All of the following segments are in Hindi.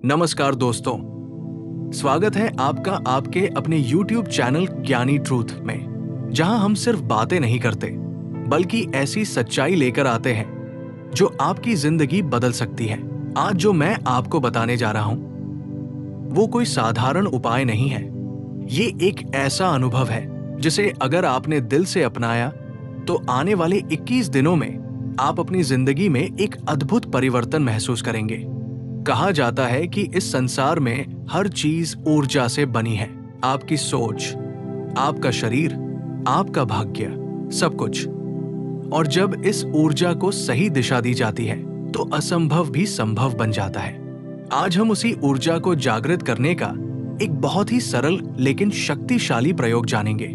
नमस्कार दोस्तों, स्वागत है आपका आपके अपने YouTube चैनल ज्ञानी ट्रूथ में, जहां हम सिर्फ बातें नहीं करते बल्कि ऐसी सच्चाई लेकर आते हैं जो आपकी जिंदगी बदल सकती है। आज जो मैं आपको बताने जा रहा हूं वो कोई साधारण उपाय नहीं है। ये एक ऐसा अनुभव है जिसे अगर आपने दिल से अपनाया तो आने वाले 21 दिनों में आप अपनी जिंदगी में एक अद्भुत परिवर्तन महसूस करेंगे। कहा जाता है कि इस संसार में हर चीज ऊर्जा से बनी है। आपकी सोच, आपका शरीर, आपका भाग्य, सब कुछ। और जब इस ऊर्जा को सही दिशा दी जाती है तो असंभव भी संभव बन जाता है। आज हम उसी ऊर्जा को जागृत करने का एक बहुत ही सरल लेकिन शक्तिशाली प्रयोग जानेंगे।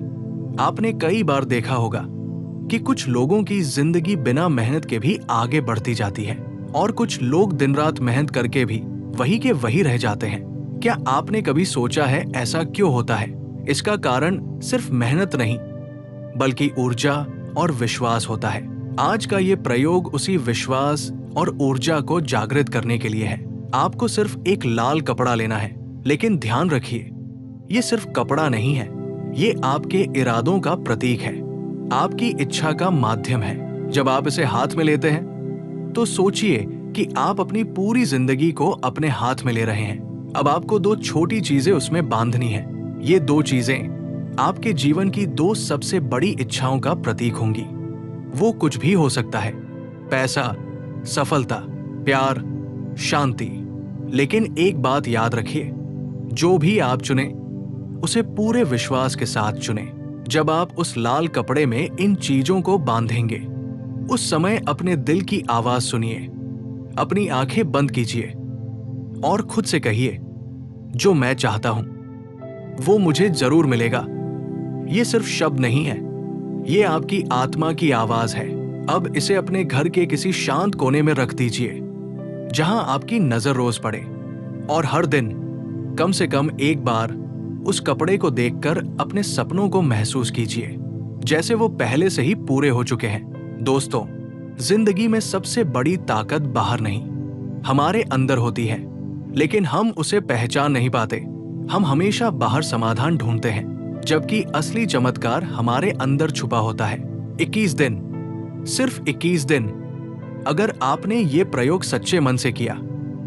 आपने कई बार देखा होगा कि कुछ लोगों की जिंदगी बिना मेहनत के भी आगे बढ़ती जाती है और कुछ लोग दिन रात मेहनत करके भी वही के वही रह जाते हैं। क्या आपने कभी सोचा है ऐसा क्यों होता है? इसका कारण सिर्फ मेहनत नहीं बल्कि ऊर्जा और विश्वास होता है। आज का ये प्रयोग उसी विश्वास और ऊर्जा को जागृत करने के लिए है। आपको सिर्फ एक लाल कपड़ा लेना है, लेकिन ध्यान रखिए, ये सिर्फ कपड़ा नहीं है, ये आपके इरादों का प्रतीक है, आपकी इच्छा का माध्यम है। जब आप इसे हाथ में लेते हैं तो सोचिए कि आप अपनी पूरी जिंदगी को अपने हाथ में ले रहे हैं। अब आपको दो छोटी चीजें उसमें बांधनी है। ये दो चीजें आपके जीवन की दो सबसे बड़ी इच्छाओं का प्रतीक होंगी। वो कुछ भी हो सकता है, पैसा, सफलता, प्यार, शांति। लेकिन एक बात याद रखिए, जो भी आप चुने उसे पूरे विश्वास के साथ चुने। जब आप उस लाल कपड़े में इन चीजों को बांधेंगे उस समय अपने दिल की आवाज सुनिए, अपनी आंखें बंद कीजिए और खुद से कहिए, जो मैं चाहता हूं वो मुझे जरूर मिलेगा। ये सिर्फ शब्द नहीं है, ये आपकी आत्मा की आवाज है। अब इसे अपने घर के किसी शांत कोने में रख दीजिए जहां आपकी नजर रोज पड़े, और हर दिन कम से कम एक बार उस कपड़े को देखकर अपने सपनों को महसूस कीजिए जैसे वो पहले से ही पूरे हो चुके हैं। दोस्तों, जिंदगी में सबसे बड़ी ताकत बाहर नहीं, हमारे अंदर होती है, लेकिन हम उसे पहचान नहीं पाते। हम हमेशा बाहर समाधान ढूंढते हैं, जबकि असली चमत्कार हमारे अंदर छुपा होता है। 21 दिन, सिर्फ 21 दिन। अगर आपने ये प्रयोग सच्चे मन से किया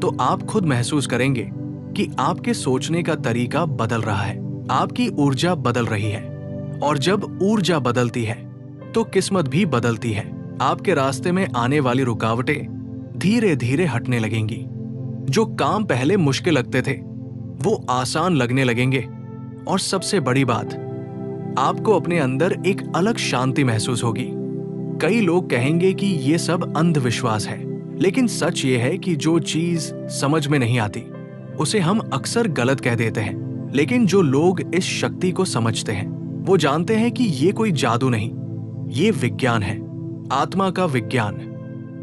तो आप खुद महसूस करेंगे कि आपके सोचने का तरीका बदल रहा है, आपकी ऊर्जा बदल रही है। और जब ऊर्जा बदलती है तो किस्मत भी बदलती है। आपके रास्ते में आने वाली रुकावटें धीरे धीरे हटने लगेंगी। जो काम पहले मुश्किल लगते थे वो आसान लगने लगेंगे। और सबसे बड़ी बात, आपको अपने अंदर एक अलग शांति महसूस होगी। कई लोग कहेंगे कि ये सब अंधविश्वास है, लेकिन सच ये है कि जो चीज समझ में नहीं आती उसे हम अक्सर गलत कह देते हैं। लेकिन जो लोग इस शक्ति को समझते हैं वो जानते हैं कि ये कोई जादू नहीं, ये विज्ञान है, आत्मा का विज्ञान।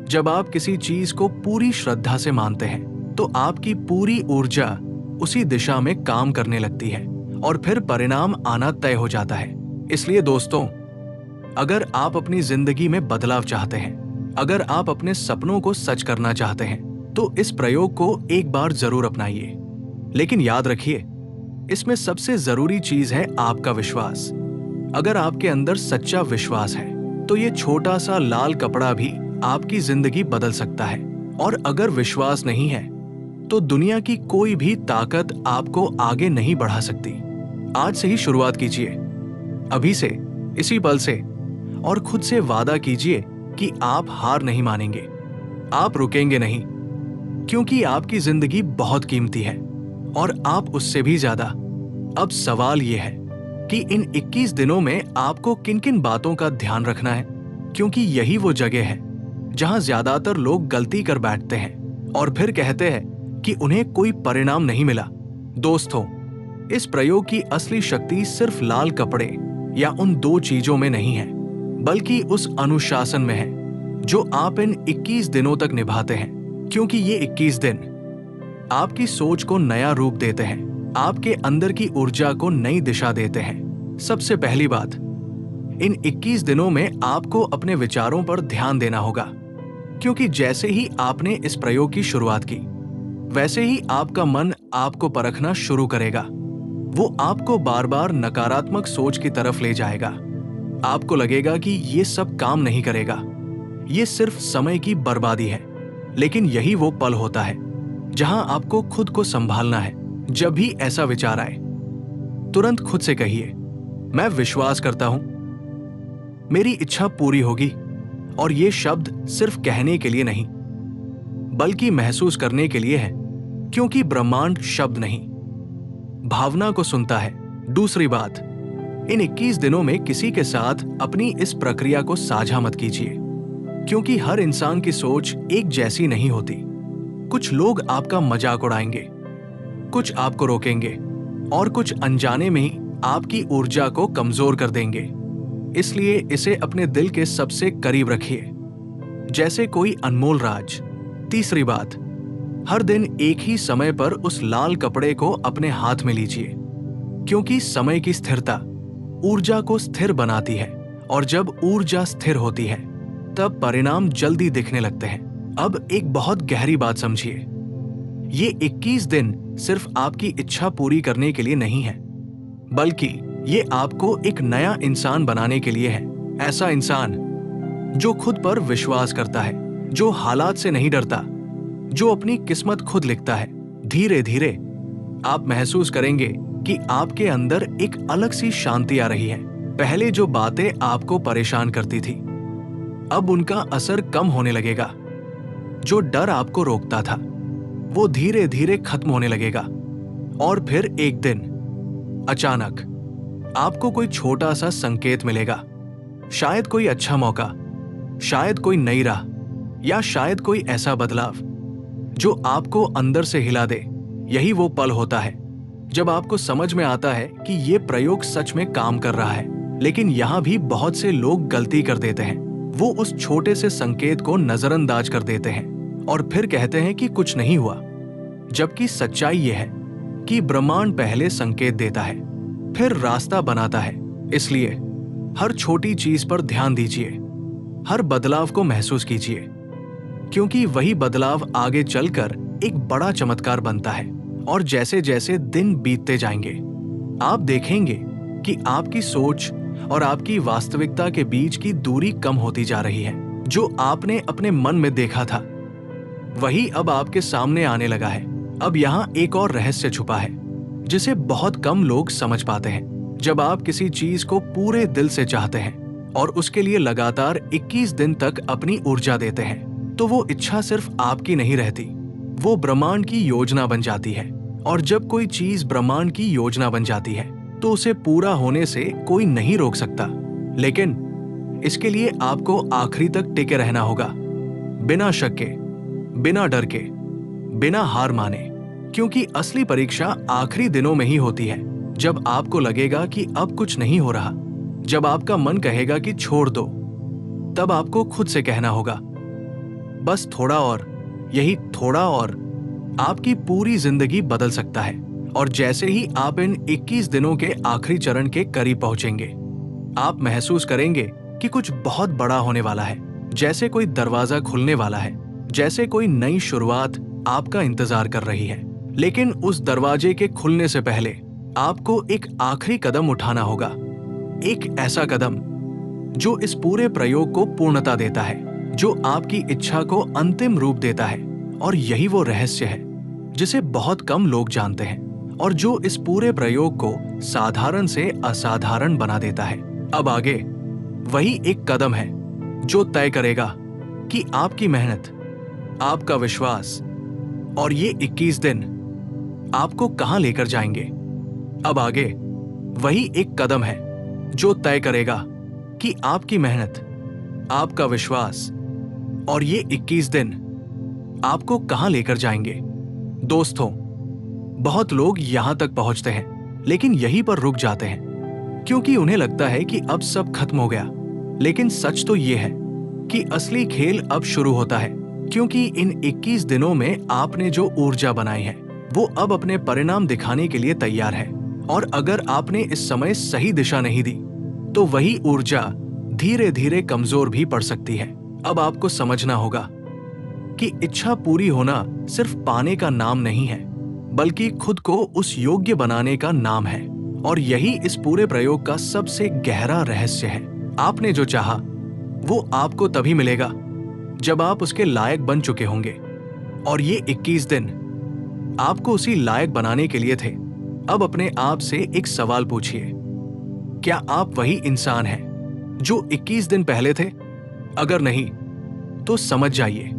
जब आप किसी चीज को पूरी श्रद्धा से मानते हैं तो आपकी पूरी ऊर्जा उसी दिशा में काम करने लगती है और फिर परिणाम आना तय हो जाता है। इसलिए दोस्तों, अगर आप अपनी जिंदगी में बदलाव चाहते हैं, अगर आप अपने सपनों को सच करना चाहते हैं तो इस प्रयोग को एक बार जरूर अपनाइए। लेकिन याद रखिए, इसमें सबसे जरूरी चीज है आपका विश्वास। अगर आपके अंदर सच्चा विश्वास है तो ये छोटा सा लाल कपड़ा भी आपकी जिंदगी बदल सकता है। और अगर विश्वास नहीं है तो दुनिया की कोई भी ताकत आपको आगे नहीं बढ़ा सकती। आज से ही शुरुआत कीजिए, अभी से, इसी पल से, और खुद से वादा कीजिए कि आप हार नहीं मानेंगे, आप रुकेंगे नहीं, क्योंकि आपकी जिंदगी बहुत कीमती है और आप उससे भी ज्यादा। अब सवाल यह है कि इन 21 दिनों में आपको किन किन बातों का ध्यान रखना है, क्योंकि यही वो जगह है जहां ज्यादातर लोग गलती कर बैठते हैं और फिर कहते हैं कि उन्हें कोई परिणाम नहीं मिला। दोस्तों, इस प्रयोग की असली शक्ति सिर्फ लाल कपड़े या उन दो चीजों में नहीं है, बल्कि उस अनुशासन में है जो आप इन 21 दिनों तक निभाते हैं। क्योंकि ये 21 दिन आपकी सोच को नया रूप देते हैं, आपके अंदर की ऊर्जा को नई दिशा देते हैं। सबसे पहली बात, इन 21 दिनों में आपको अपने विचारों पर ध्यान देना होगा, क्योंकि जैसे ही आपने इस प्रयोग की शुरुआत की वैसे ही आपका मन आपको परखना शुरू करेगा। वो आपको बार बार नकारात्मक सोच की तरफ ले जाएगा। आपको लगेगा कि ये सब काम नहीं करेगा, ये सिर्फ समय की बर्बादी है। लेकिन यही वो पल होता है जहां आपको खुद को संभालना है। जब भी ऐसा विचार आए, तुरंत खुद से कहिए, मैं विश्वास करता हूं मेरी इच्छा पूरी होगी। और ये शब्द सिर्फ कहने के लिए नहीं, बल्कि महसूस करने के लिए है, क्योंकि ब्रह्मांड शब्द नहीं, भावना को सुनता है। दूसरी बात, इन 21 दिनों में किसी के साथ अपनी इस प्रक्रिया को साझा मत कीजिए, क्योंकि हर इंसान की सोच एक जैसी नहीं होती। कुछ लोग आपका मजाक उड़ाएंगे, कुछ आपको रोकेंगे, और कुछ अनजाने में ही आपकी ऊर्जा को कमजोर कर देंगे। इसलिए इसे अपने दिल के सबसे करीब रखिए, जैसे कोई अनमोल राज। तीसरी बात, हर दिन एक ही समय पर उस लाल कपड़े को अपने हाथ में लीजिए, क्योंकि समय की स्थिरता ऊर्जा को स्थिर बनाती है, और जब ऊर्जा स्थिर होती है तब परिणाम जल्दी दिखने लगते हैं। अब एक बहुत गहरी बात समझिए, ये 21 दिन सिर्फ आपकी इच्छा पूरी करने के लिए नहीं है, बल्कि ये आपको एक नया इंसान बनाने के लिए है। ऐसा इंसान जो खुद पर विश्वास करता है, जो हालात से नहीं डरता, जो अपनी किस्मत खुद लिखता है। धीरे धीरे आप महसूस करेंगे कि आपके अंदर एक अलग सी शांति आ रही है। पहले जो बातें आपको परेशान करती थी, अब उनका असर कम होने लगेगा। जो डर आपको रोकता था, वो धीरे धीरे खत्म होने लगेगा। और फिर एक दिन अचानक आपको कोई छोटा सा संकेत मिलेगा, शायद कोई अच्छा मौका, शायद कोई नई राह, या शायद कोई ऐसा बदलाव जो आपको अंदर से हिला दे। यही वो पल होता है जब आपको समझ में आता है कि ये प्रयोग सच में काम कर रहा है। लेकिन यहाँ भी बहुत से लोग गलती कर देते हैं। वो उस छोटे से संकेत को नजरअंदाज कर देते हैं और फिर कहते हैं कि कुछ नहीं हुआ, जबकि सच्चाई ये है कि ब्रह्मांड पहले संकेत देता है, फिर रास्ता बनाता है। इसलिए हर छोटी चीज पर ध्यान दीजिए, हर बदलाव को महसूस कीजिए, क्योंकि वही बदलाव आगे चलकर एक बड़ा चमत्कार बनता है। और जैसे जैसे दिन बीतते जाएंगे, आप देखेंगे कि आपकी सोच और आपकी वास्तविकता के बीच की दूरी कम होती जा रही है। जो आपने अपने मन में देखा था, वही अब आपके सामने आने लगा है। अब यहाँ एक और रहस्य छुपा है, जिसे बहुत कम लोग समझ पाते हैं। जब आप किसी चीज को पूरे दिल से चाहते हैं और उसके लिए लगातार 21 दिन तक अपनी ऊर्जा देते हैं, तो वो इच्छा सिर्फ आपकी नहीं रहती, वो ब्रह्मांड की योजना बन जाती है। और जब कोई चीज ब्रह्मांड की योजना बन जाती है, तो उसे पूरा होने से कोई नहीं रोक सकता। लेकिन इसके लिए आपको आखिरी तक टिके रहना होगा, बिना शक के, बिना डर के, बिना हार माने। क्योंकि असली परीक्षा आखिरी दिनों में ही होती है, जब आपको लगेगा कि अब कुछ नहीं हो रहा, जब आपका मन कहेगा कि छोड़ दो, तब आपको खुद से कहना होगा, बस थोड़ा और। यही थोड़ा और आपकी पूरी जिंदगी बदल सकता है। और जैसे ही आप इन 21 दिनों के आखिरी चरण के करीब पहुंचेंगे, आप महसूस करेंगे कि कुछ बहुत बड़ा होने वाला है, जैसे कोई दरवाजा खुलने वाला है, जैसे कोई नई शुरुआत आपका इंतजार कर रही है। लेकिन उस दरवाजे के खुलने से पहले आपको एक आखिरी कदम उठाना होगा, एक ऐसा कदम जो इस पूरे प्रयोग को पूर्णता देता है, जो आपकी इच्छा को अंतिम रूप देता है। और यही वो रहस्य है जिसे बहुत कम लोग जानते हैं, और जो इस पूरे प्रयोग को साधारण से असाधारण बना देता है। अब आगे वही एक कदम है जो तय करेगा कि आपकी मेहनत, आपका विश्वास और ये 21 दिन आपको कहां लेकर जाएंगे। अब आगे वही एक कदम है जो तय करेगा कि आपकी मेहनत, आपका विश्वास और ये 21 दिन आपको कहां लेकर जाएंगे। दोस्तों, बहुत लोग यहां तक पहुंचते हैं, लेकिन यहीं पर रुक जाते हैं, क्योंकि उन्हें लगता है कि अब सब खत्म हो गया। लेकिन सच तो ये है कि असली खेल अब शुरू होता है, क्योंकि इन 21 दिनों में आपने जो ऊर्जा बनाई है, वो अब अपने परिणाम दिखाने के लिए तैयार है। और अगर आपने इस समय सही दिशा नहीं दी, तो वही ऊर्जा धीरे धीरे कमजोर भी पड़ सकती है। अब आपको समझना होगा कि इच्छा पूरी होना सिर्फ पाने का नाम नहीं है, बल्कि खुद को उस योग्य बनाने का नाम है। और यही इस पूरे प्रयोग का सबसे गहरा रहस्य है। आपने जो चाहा वो आपको तभी मिलेगा जब आप उसके लायक बन चुके होंगे। और ये 21 दिन आपको उसी लायक बनाने के लिए थे। अब अपने आप से एक सवाल पूछिए, क्या आप वही इंसान हैं जो 21 दिन पहले थे? अगर नहीं, तो समझ जाइए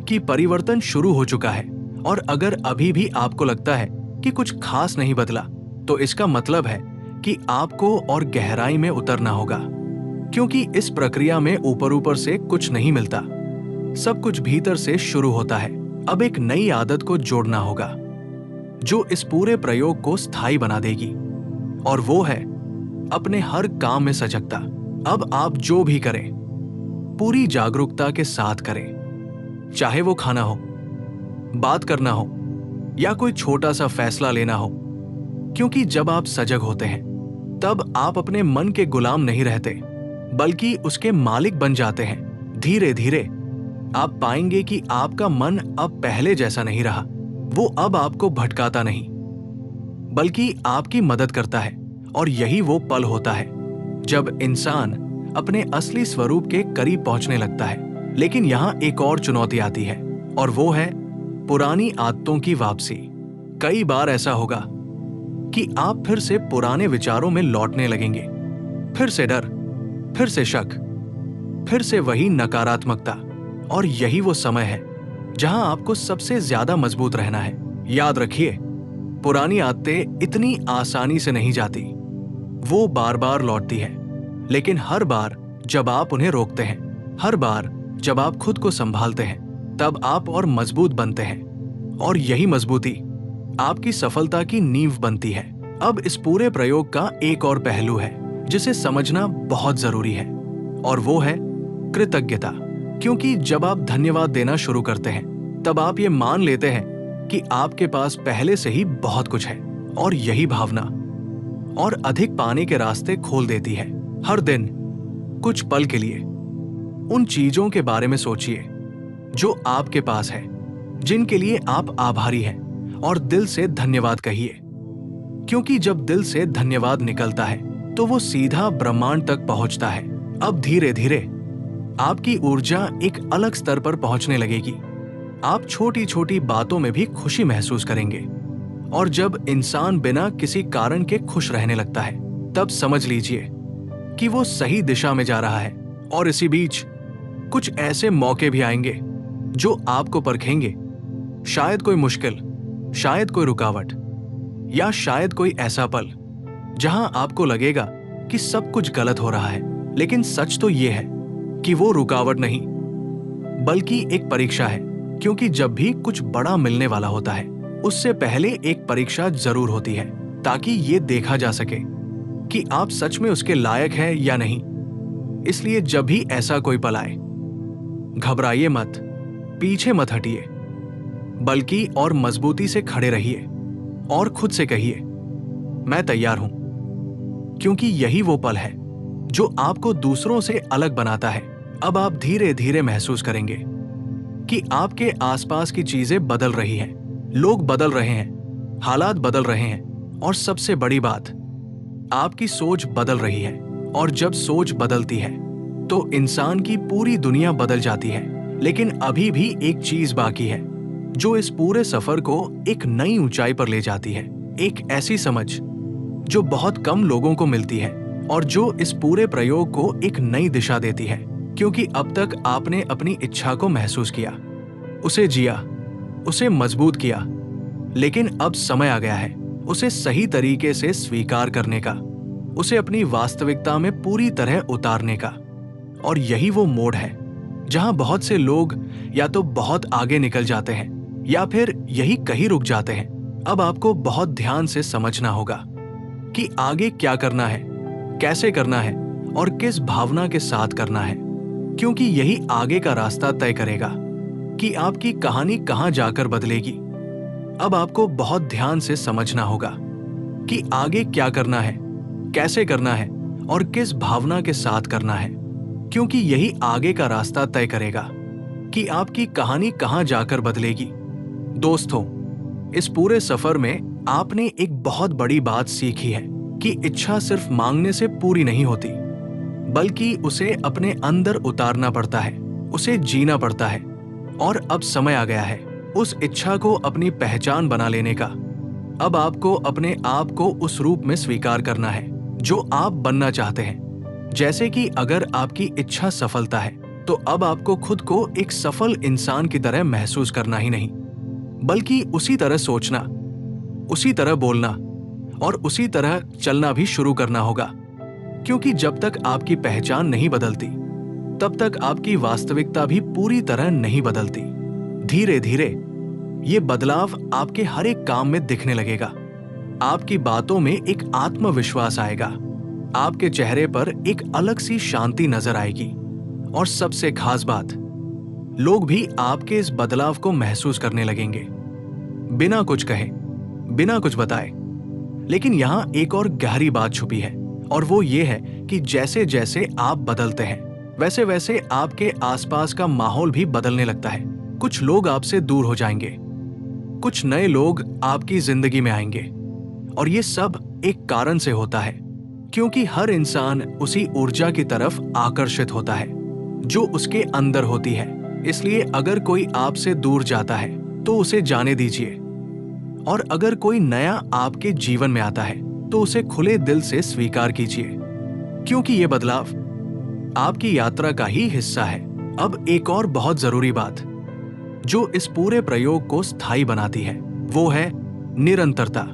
कि परिवर्तन शुरू हो चुका है। और अगर अभी भी आपको लगता है कि कुछ खास नहीं बदला, तो इसका मतलब है कि आपको और गहराई में उतरना होगा। क्योंकि इस प्रक्रिया में ऊपर ऊपर से कुछ नहीं मिलता, सब कुछ भीतर से शुरू होता है। अब एक नई आदत को जोड़ना होगा जो इस पूरे प्रयोग को स्थायी बना देगी, और वो है अपने हर काम में सजगता। अब आप जो भी करें, पूरी जागरूकता के साथ करें। चाहे वो खाना हो, बात करना हो, या कोई छोटा सा फैसला लेना हो। क्योंकि जब आप सजग होते हैं, तब आप अपने मन के गुलाम नहीं रहते, बल्कि उसके मालिक बन जाते हैं। धीरे धीरे आप पाएंगे कि आपका मन अब पहले जैसा नहीं रहा। वो अब आपको भटकाता नहीं, बल्कि आपकी मदद करता है। और यही वो पल होता है जब इंसान अपने असली स्वरूप के करीब पहुंचने लगता है। लेकिन यहां एक और चुनौती आती है, और वो है पुरानी आदतों की वापसी। कई बार ऐसा होगा कि आप फिर से पुराने विचारों में लौटने लगेंगे। फिर से डर, फिर से शक, फिर से वही नकारात्मकता। और यही वो समय है जहां आपको सबसे ज्यादा मजबूत रहना है। याद रखिए, पुरानी आदतें इतनी आसानी से नहीं जाती, वो बार बार लौटती है। लेकिन हर बार जब आप उन्हें रोकते हैं, हर बार जब आप खुद को संभालते हैं, तब आप और मजबूत बनते हैं। और यही मजबूती आपकी सफलता की नींव बनती है। अब इस पूरे प्रयोग का एक और पहलू है जिसे समझना बहुत जरूरी है, और वो है कृतज्ञता। क्योंकि जब आप धन्यवाद देना शुरू करते हैं, तब आप ये मान लेते हैं कि आपके पास पहले से ही बहुत कुछ है। और यही भावना और अधिक पाने के रास्ते खोल देती है। हर दिन कुछ पल के लिए उन चीजों के बारे में सोचिए जो आपके पास है, जिनके लिए आप आभारी हैं, और दिल से धन्यवाद कहिए। क्योंकि जब दिल से धन्यवाद निकलता है, तो वो सीधा ब्रह्मांड तक पहुंचता है। अब धीरे धीरे आपकी ऊर्जा एक अलग स्तर पर पहुंचने लगेगी। आप छोटी छोटी बातों में भी खुशी महसूस करेंगे। और जब इंसान बिना किसी कारण के खुश रहने लगता है, तब समझ लीजिए कि वो सही दिशा में जा रहा है। और इसी बीच कुछ ऐसे मौके भी आएंगे जो आपको परखेंगे। शायद कोई मुश्किल, शायद कोई रुकावट, या शायद कोई ऐसा पल जहां आपको लगेगा कि सब कुछ गलत हो रहा है। लेकिन सच तो ये है कि वो रुकावट नहीं, बल्कि एक परीक्षा है। क्योंकि जब भी कुछ बड़ा मिलने वाला होता है, उससे पहले एक परीक्षा जरूर होती है, ताकि ये देखा जा सके कि आप सच में उसके लायक हैं या नहीं। इसलिए जब भी ऐसा कोई पल आए, घबराइए मत, पीछे मत हटिए, बल्कि और मजबूती से खड़े रहिए और खुद से कहिए, मैं तैयार हूं। क्योंकि यही वो पल है जो आपको दूसरों से अलग बनाता है। अब आप धीरे धीरे महसूस करेंगे कि आपके आसपास की चीजें बदल रही हैं, लोग बदल रहे हैं, हालात बदल रहे हैं, और सबसे बड़ी बात, आपकी सोच बदल रही है। और जब सोच बदलती है, तो इंसान की पूरी दुनिया बदल जाती है। लेकिन अभी भी एक चीज बाकी है जो इस पूरे सफर को एक नई ऊंचाई पर ले जाती है। एक ऐसी समझ जो बहुत कम लोगों को मिलती है, और जो इस पूरे प्रयोग को एक नई दिशा देती है। क्योंकि अब तक आपने अपनी इच्छा को महसूस किया, उसे जिया, उसे मजबूत किया, लेकिन अब समय आ गया है उसे सही तरीके से स्वीकार करने का, उसे अपनी वास्तविकता में पूरी तरह उतारने का। और यही वो मोड़ है जहां बहुत से लोग या तो बहुत आगे निकल जाते हैं, या फिर यही कहीं रुक जाते हैं। अब आपको बहुत ध्यान से समझना होगा कि आगे क्या करना है, कैसे करना है, और किस भावना के साथ करना है। क्योंकि यही आगे का रास्ता तय करेगा कि आपकी कहानी कहां जाकर बदलेगी। अब आपको बहुत ध्यान से समझना होगा कि आगे क्या करना है, कैसे करना है, और किस भावना के साथ करना है। क्योंकि यही आगे का रास्ता तय करेगा कि आपकी कहानी कहां जाकर बदलेगी। दोस्तों, इस पूरे सफर में आपने एक बहुत बड़ी बात सीखी है कि इच्छा सिर्फ मांगने से पूरी नहीं होती, बल्कि उसे अपने अंदर उतारना पड़ता है, उसे जीना पड़ता है। और अब समय आ गया है उस इच्छा को अपनी पहचान बना लेने का। अब आपको अपने आप को उस रूप में स्वीकार करना है जो आप बनना चाहते हैं। जैसे कि अगर आपकी इच्छा सफलता है, तो अब आपको खुद को एक सफल इंसान की तरह महसूस करना ही नहीं, बल्कि उसी तरह सोचना, उसी तरह बोलना और उसी तरह चलना भी शुरू करना होगा। क्योंकि जब तक आपकी पहचान नहीं बदलती, तब तक आपकी वास्तविकता भी पूरी तरह नहीं बदलती। धीरे धीरे ये बदलाव आपके हर एक काम में दिखने लगेगा। आपकी बातों में एक आत्मविश्वास आएगा, आपके चेहरे पर एक अलग सी शांति नजर आएगी, और सबसे खास बात, लोग भी आपके इस बदलाव को महसूस करने लगेंगे, बिना कुछ कहे, बिना कुछ बताए। लेकिन यहां एक और गहरी बात छुपी है, और वो ये है कि जैसे जैसे आप बदलते हैं, वैसे वैसे आपके आसपास का माहौल भी बदलने लगता है। कुछ लोग आपसे दूर हो जाएंगे, कुछ नए लोग आपकी जिंदगी में आएंगे, और ये सब एक कारण से होता है, क्योंकि हर इंसान उसी ऊर्जा की तरफ आकर्षित होता है जो उसके अंदर होती है। इसलिए अगर कोई आपसे दूर जाता है तो उसे जाने दीजिए, और अगर कोई नया आपके जीवन में आता है तो उसे खुले दिल से स्वीकार कीजिए, क्योंकि ये बदलाव आपकी यात्रा का ही हिस्सा है। अब एक और बहुत जरूरी बात जो इस पूरे प्रयोग को स्थायी बनाती है, वो है निरंतरता।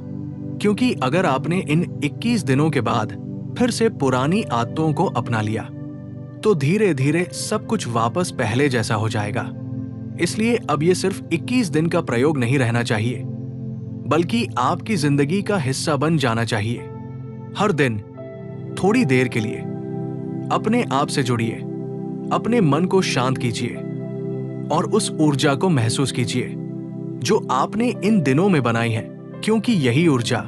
क्योंकि अगर आपने इन 21 दिनों के बाद फिर से पुरानी आदतों को अपना लिया, तो धीरे धीरे सब कुछ वापस पहले जैसा हो जाएगा। इसलिए अब ये सिर्फ 21 दिन का प्रयोग नहीं रहना चाहिए, बल्कि आपकी जिंदगी का हिस्सा बन जाना चाहिए। हर दिन थोड़ी देर के लिए अपने आप से जुड़िए, अपने मन को शांत कीजिए और उस ऊर्जा को महसूस कीजिए जो आपने इन दिनों में बनाई है, क्योंकि यही ऊर्जा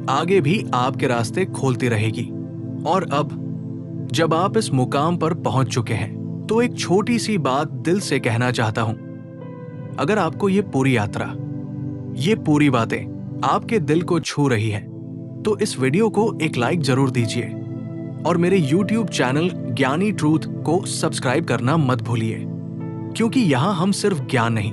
आगे भी आपके रास्ते खोलती रहेगी। और अब जब आप इस मुकाम पर पहुंच चुके हैं, तो एक छोटी सी बात दिल से कहना चाहता हूं। अगर आपको ये पूरी यात्रा, ये पूरी बातें आपके दिल को छू रही हैं, तो इस वीडियो को एक लाइक जरूर दीजिए, और मेरे YouTube चैनल ज्ञानी ट्रूथ को सब्सक्राइब करना मत भूलिए, क्योंकि यहां हम सिर्फ ज्ञान नहीं,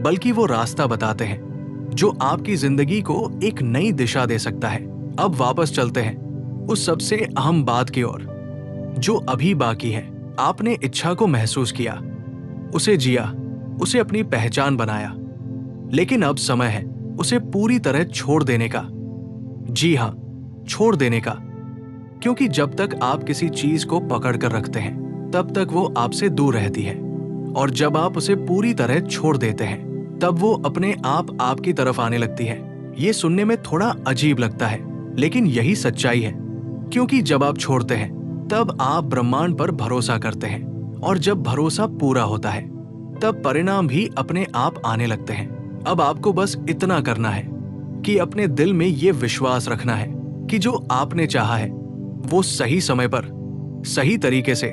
बल्कि वो रास्ता बताते हैं जो आपकी जिंदगी को एक नई दिशा दे सकता है। अब वापस चलते हैं उस सबसे अहम बात की ओर जो अभी बाकी है। आपने इच्छा को महसूस किया, उसे जिया, उसे अपनी पहचान बनाया, लेकिन अब समय है उसे पूरी तरह छोड़ देने का। जी हां, छोड़ देने का, क्योंकि जब तक आप किसी चीज को पकड़ कर रखते हैं, तब तक वो आपसे दूर रहती है, और जब आप उसे पूरी तरह छोड़ देते हैं, तब वो अपने आप आपकी तरफ आने लगती है। ये सुनने में थोड़ा अजीब लगता है, लेकिन यही सच्चाई है, क्योंकि जब आप छोड़ते हैं, तब आप ब्रह्मांड पर भरोसा करते हैं, और जब भरोसा पूरा होता है, तब परिणाम भी अपने आप आने लगते हैं। अब आपको बस इतना करना है कि अपने दिल में ये विश्वास रखना है कि जो आपने चाहा है वो सही समय पर, सही तरीके से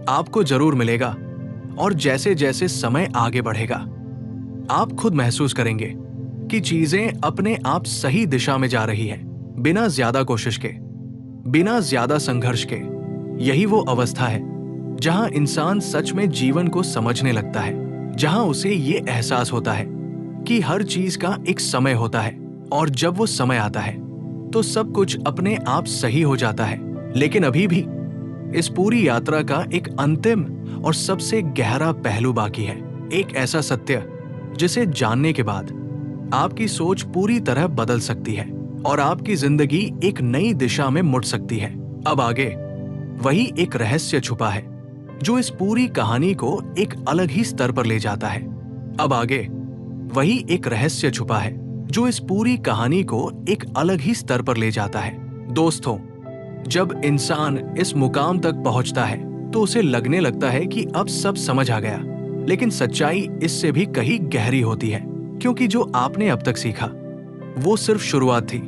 आपको जरूर मिलेगा। और जैसे जैसे समय आगे बढ़ेगा, आप खुद महसूस करेंगे कि चीजें अपने आप सही दिशा में जा रही है, बिना ज्यादा कोशिश के, बिना ज्यादा संघर्ष के। यही वो अवस्था है जहां इंसान सच में जीवन को समझने लगता है, जहां उसे ये एहसास होता है कि हर चीज का एक समय होता है, और जब वो समय आता है तो सब कुछ अपने आप सही हो जाता है। लेकिन अभी भी इस पूरी यात्रा का एक अंतिम और सबसे गहरा पहलू बाकी है, एक ऐसा सत्य जिसे जानने के बाद आपकी सोच पूरी तरह बदल सकती है और आपकी जिंदगी एक नई दिशा में मुड़ सकती है। अब आगे वही एक रहस्य छुपा है जो इस पूरी कहानी को एक अलग ही स्तर पर ले जाता है। अब आगे वही एक रहस्य छुपा है जो इस पूरी कहानी को एक अलग ही स्तर पर ले जाता है। दोस्तों, जब इंसान इस मुकाम तक पहुंचता है तो उसे लगने लगता है कि अब सब समझ आ गया, लेकिन सच्चाई इससे भी कहीं गहरी होती है, क्योंकि जो आपने अब तक सीखा वो सिर्फ शुरुआत थी।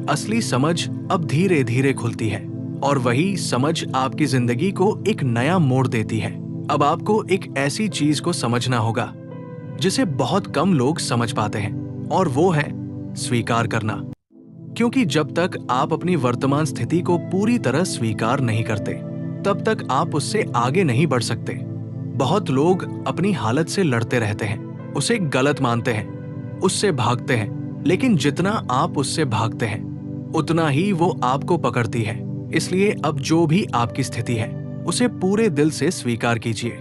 असली समझ अब धीरे धीरे खुलती है, और वही समझ आपकी जिंदगी को एक नया मोड़ देती है। अब आपको एक ऐसी चीज को समझना होगा जिसे बहुत कम लोग समझ पाते हैं, और वो है स्वीकार करना। क्योंकि जब तक आप अपनी वर्तमान स्थिति को पूरी तरह स्वीकार नहीं करते, तब तक आप उससे आगे नहीं बढ़ सकते। बहुत लोग अपनी हालत से लड़ते रहते हैं, उसे गलत मानते हैं, उससे भागते हैं, लेकिन जितना आप उससे भागते हैं उतना ही वो आपको पकड़ती है। इसलिए अब जो भी आपकी स्थिति है उसे पूरे दिल से स्वीकार कीजिए,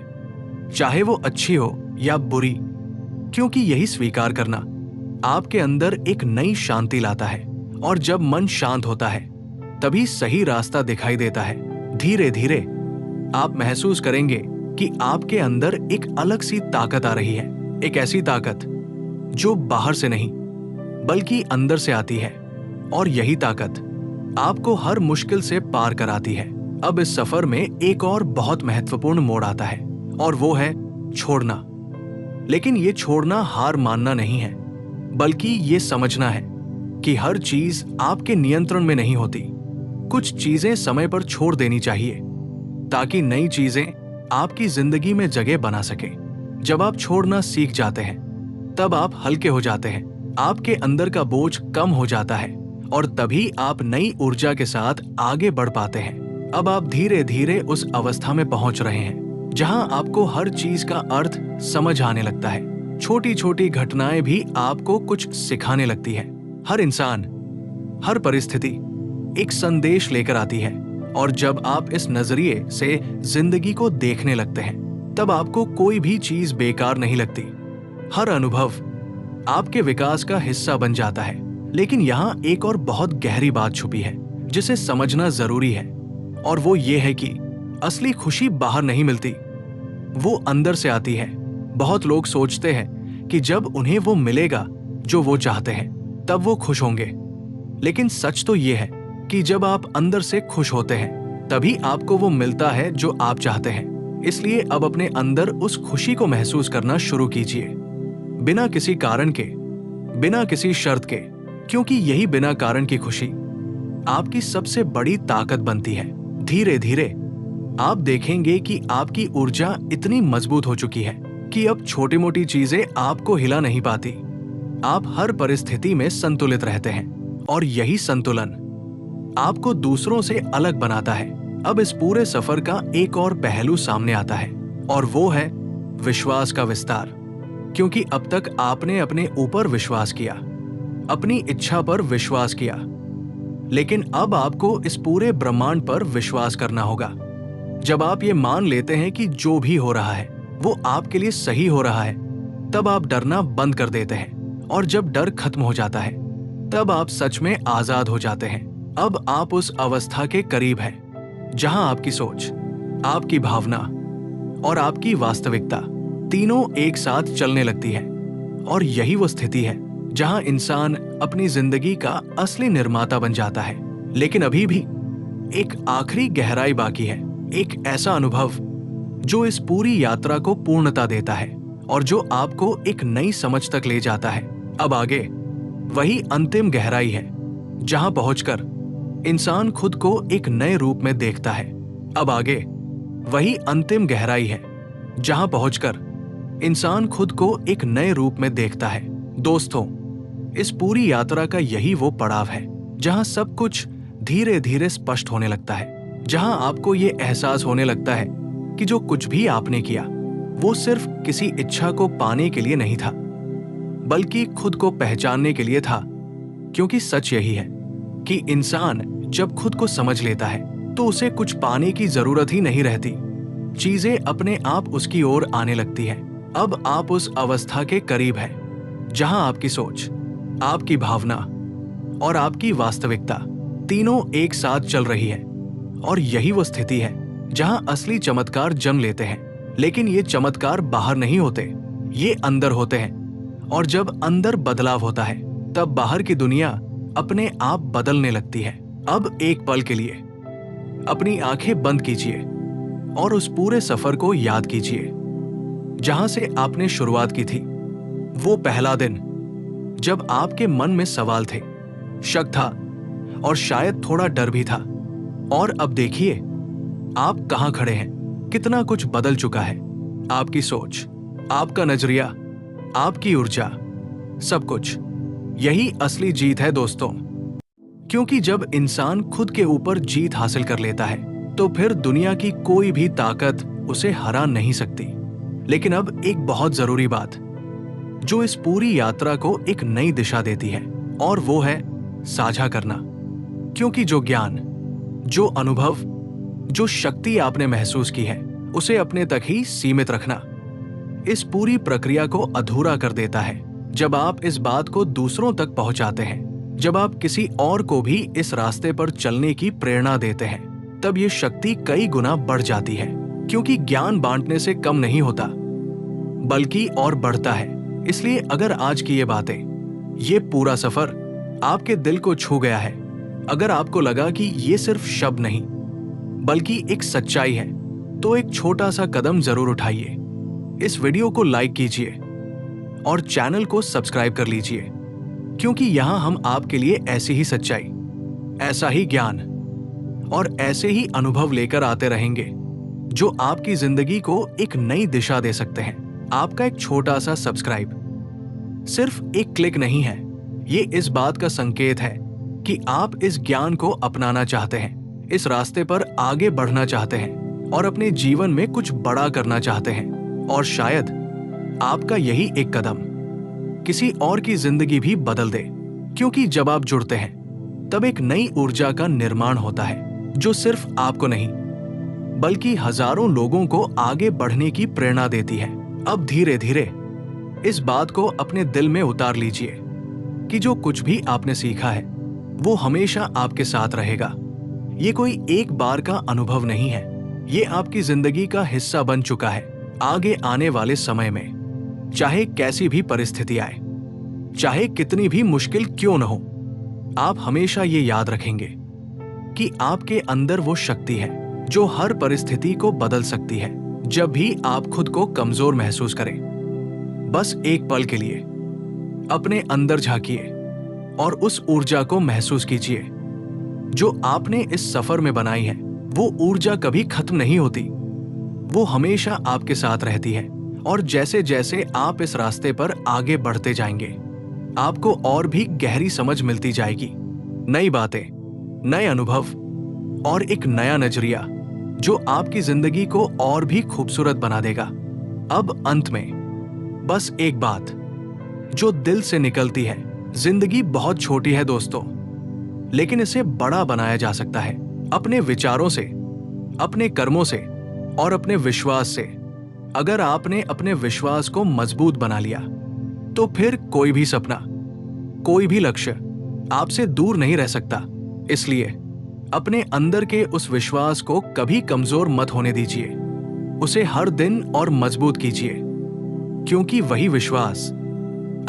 चाहे वो अच्छी हो या बुरी, क्योंकि यही स्वीकार करना आपके अंदर एक नई शांति लाता है। और जब मन शांत होता है तभी सही रास्ता दिखाई देता है। धीरे धीरे आप महसूस करेंगे कि आपके अंदर एक अलग सी ताकत आ रही है, एक ऐसी ताकत जो बाहर से नहीं बल्कि अंदर से आती है, और यही ताकत आपको हर मुश्किल से पार कराती है। अब इस सफर में एक और बहुत महत्वपूर्ण मोड़ आता है, और वो है छोड़ना। लेकिन ये छोड़ना हार मानना नहीं है, बल्कि ये समझना है कि हर चीज आपके नियंत्रण में नहीं होती। कुछ चीजें समय पर छोड़ देनी चाहिए ताकि नई चीजें आपकी जिंदगी में जगह बना सके। जब आप छोड़ना सीख जाते हैं तब आप हल्के हो जाते हैं, आपके अंदर का बोझ कम हो जाता है, और तभी आप नई ऊर्जा के साथ आगे बढ़ पाते हैं। अब आप धीरे धीरे उस अवस्था में पहुंच रहे हैं जहां आपको हर चीज का अर्थ समझ आने लगता है। छोटी छोटी घटनाएं भी आपको कुछ सिखाने लगती है। हर इंसान, हर परिस्थिति एक संदेश लेकर आती है, और जब आप इस नजरिए से जिंदगी को देखने लगते हैं तब आपको कोई भी चीज बेकार नहीं लगती। हर अनुभव आपके विकास का हिस्सा बन जाता है। लेकिन यहाँ एक और बहुत गहरी बात छुपी है जिसे समझना जरूरी है, और वो ये है कि असली खुशी बाहर नहीं मिलती, वो अंदर से आती है। बहुत लोग सोचते हैं कि जब उन्हें वो मिलेगा जो वो चाहते हैं तब वो खुश होंगे, लेकिन सच तो ये है कि जब आप अंदर से खुश होते हैं तभी आपको वो मिलता है जो आप चाहते हैं। इसलिए अब अपने अंदर उस खुशी को महसूस करना शुरू कीजिए, बिना किसी कारण के, बिना किसी शर्त के, क्योंकि यही बिना कारण की खुशी आपकी सबसे बड़ी ताकत बनती है। धीरे धीरे आप देखेंगे कि आपकी ऊर्जा इतनी मजबूत हो चुकी है कि अब छोटी मोटी चीजें आपको हिला नहीं पाती। आप हर परिस्थिति में संतुलित रहते हैं, और यही संतुलन आपको दूसरों से अलग बनाता है। अब इस पूरे सफर का एक और पहलू सामने आता है, और वो है विश्वास का विस्तार। क्योंकि अब तक आपने अपने ऊपर विश्वास किया, अपनी इच्छा पर विश्वास किया, लेकिन अब आपको इस पूरे ब्रह्मांड पर विश्वास करना होगा। जब आप ये मान लेते हैं कि जो भी हो रहा है वो आपके लिए सही हो रहा है, तब आप डरना बंद कर देते हैं, और जब डर खत्म हो जाता है तब आप सच में आजाद हो जाते हैं। अब आप उस अवस्था के करीब हैं जहां आपकी सोच, आपकी भावना और आपकी वास्तविकता तीनों एक साथ चलने लगती है। और यही वो स्थिति है जहां इंसान अपनी जिंदगी का असली निर्माता बन जाता है। लेकिन अभी भी एक आखिरी गहराई बाकी है, एक ऐसा अनुभव जो इस पूरी यात्रा को पूर्णता देता है और जो आपको एक नई समझ तक ले जाता है। अब आगे वही अंतिम गहराई है जहां पहुंचकर इंसान खुद को एक नए रूप में देखता है। अब आगे वही अंतिम गहराई है जहां पहुंचकर इंसान खुद को एक नए रूप में देखता है। दोस्तों, इस पूरी यात्रा का यही वो पड़ाव है जहां सब कुछ धीरे धीरे स्पष्ट होने लगता है, जहां आपको ये एहसास होने लगता है कि जो कुछ भी आपने किया वो सिर्फ किसी इच्छा को पाने के लिए नहीं था, बल्कि खुद को पहचानने के लिए था। क्योंकि सच यही है कि इंसान जब खुद को समझ लेता है तो उसे कुछ पाने की जरूरत ही नहीं रहती, चीजें अपने आप उसकी ओर आने लगती हैं। अब आप उस अवस्था के करीब हैं जहां आपकी सोच, आपकी भावना और आपकी वास्तविकता तीनों एक साथ चल रही है। और यही वो स्थिति है जहां असली चमत्कार जन्म लेते हैं। लेकिन ये चमत्कार बाहर नहीं होते, ये अंदर होते हैं। और जब अंदर बदलाव होता है तब बाहर की दुनिया अपने आप बदलने लगती है। अब एक पल के लिए अपनी आंखें बंद कीजिए और उस पूरे सफर को याद कीजिए जहां से आपने शुरुआत की थी। वो पहला दिन जब आपके मन में सवाल थे, शक था और शायद थोड़ा डर भी था। और अब देखिए आप कहां खड़े हैं, कितना कुछ बदल चुका है। आपकी सोच, आपका नजरिया, आपकी ऊर्जा, सब कुछ। यही असली जीत है दोस्तों। क्योंकि जब इंसान खुद के ऊपर जीत हासिल कर लेता है तो फिर दुनिया की कोई भी ताकत उसे हरा नहीं सकती। लेकिन अब एक बहुत जरूरी बात जो इस पूरी यात्रा को एक नई दिशा देती है, और वो है साझा करना। क्योंकि जो ज्ञान, जो अनुभव, जो शक्ति आपने महसूस की है, उसे अपने तक ही सीमित रखना इस पूरी प्रक्रिया को अधूरा कर देता है। जब आप इस बात को दूसरों तक पहुंचाते हैं, जब आप किसी और को भी इस रास्ते पर चलने की प्रेरणा देते हैं, तब ये शक्ति कई गुना बढ़ जाती है। क्योंकि ज्ञान बांटने से कम नहीं होता, बल्कि और बढ़ता है। इसलिए अगर आज की ये बातें, ये पूरा सफर आपके दिल को छू गया है, अगर आपको लगा कि ये सिर्फ शब्द नहीं बल्कि एक सच्चाई है, तो एक छोटा सा कदम जरूर उठाइए। इस वीडियो को लाइक कीजिए और चैनल को सब्सक्राइब कर लीजिए, क्योंकि यहां हम आपके लिए ऐसी ही सच्चाई, ऐसा ही ज्ञान और ऐसे ही अनुभव लेकर आते रहेंगे जो आपकी जिंदगी को एक नई दिशा दे सकते हैं। आपका एक छोटा सा सब्सक्राइब सिर्फ एक क्लिक नहीं है, ये इस बात का संकेत है कि आप इस ज्ञान को अपनाना चाहते हैं, इस रास्ते पर आगे बढ़ना चाहते हैं और अपने जीवन में कुछ बड़ा करना चाहते हैं। और शायद आपका यही एक कदम किसी और की जिंदगी भी बदल दे। क्योंकि जब आप जुड़ते हैं तब एक नई ऊर्जा का निर्माण होता है जो सिर्फ आपको नहीं बल्कि हजारों लोगों को आगे बढ़ने की प्रेरणा देती है। अब धीरे धीरे इस बात को अपने दिल में उतार लीजिए कि जो कुछ भी आपने सीखा है वो हमेशा आपके साथ रहेगा। ये कोई एक बार का अनुभव नहीं है, ये आपकी जिंदगी का हिस्सा बन चुका है। आगे आने वाले समय में चाहे कैसी भी परिस्थिति आए, चाहे कितनी भी मुश्किल क्यों न हो, आप हमेशा ये याद रखेंगे कि आपके अंदर वो शक्ति है जो हर परिस्थिति को बदल सकती है। जब भी आप खुद को कमजोर महसूस करें, बस एक पल के लिए अपने अंदर झांकिए और उस ऊर्जा को महसूस कीजिए जो आपने इस सफर में बनाई है। वो ऊर्जा कभी खत्म नहीं होती, वो हमेशा आपके साथ रहती है। और जैसे जैसे आप इस रास्ते पर आगे बढ़ते जाएंगे, आपको और भी गहरी समझ मिलती जाएगी, नई बातें, नए अनुभव और एक नया नजरिया जो आपकी जिंदगी को और भी खूबसूरत बना देगा। अब अंत में बस एक बात जो दिल से निकलती है, जिंदगी बहुत छोटी है दोस्तों, लेकिन इसे बड़ा बनाया जा सकता है अपने विचारों से, अपने कर्मों से और अपने विश्वास से। अगर आपने अपने विश्वास को मजबूत बना लिया तो फिर कोई भी सपना, कोई भी लक्ष्य आपसे दूर नहीं रह सकता। इसलिए अपने अंदर के उस विश्वास को कभी कमजोर मत होने दीजिए, उसे हर दिन और मजबूत कीजिए, क्योंकि वही विश्वास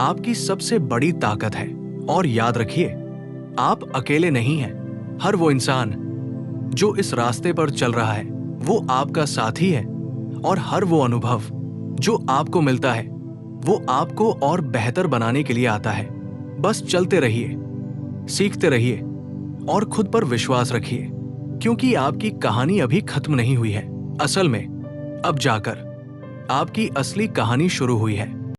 आपकी सबसे बड़ी ताकत है। और याद रखिए, आप अकेले नहीं हैं। हर वो इंसान जो इस रास्ते पर चल रहा है वो आपका साथी है, और हर वो अनुभव जो आपको मिलता है वो आपको और बेहतर बनाने के लिए आता है। बस चलते रहिए, सीखते रहिए और खुद पर विश्वास रखिए, क्योंकि आपकी कहानी अभी खत्म नहीं हुई है। असल में अब जाकर आपकी असली कहानी शुरू हुई है।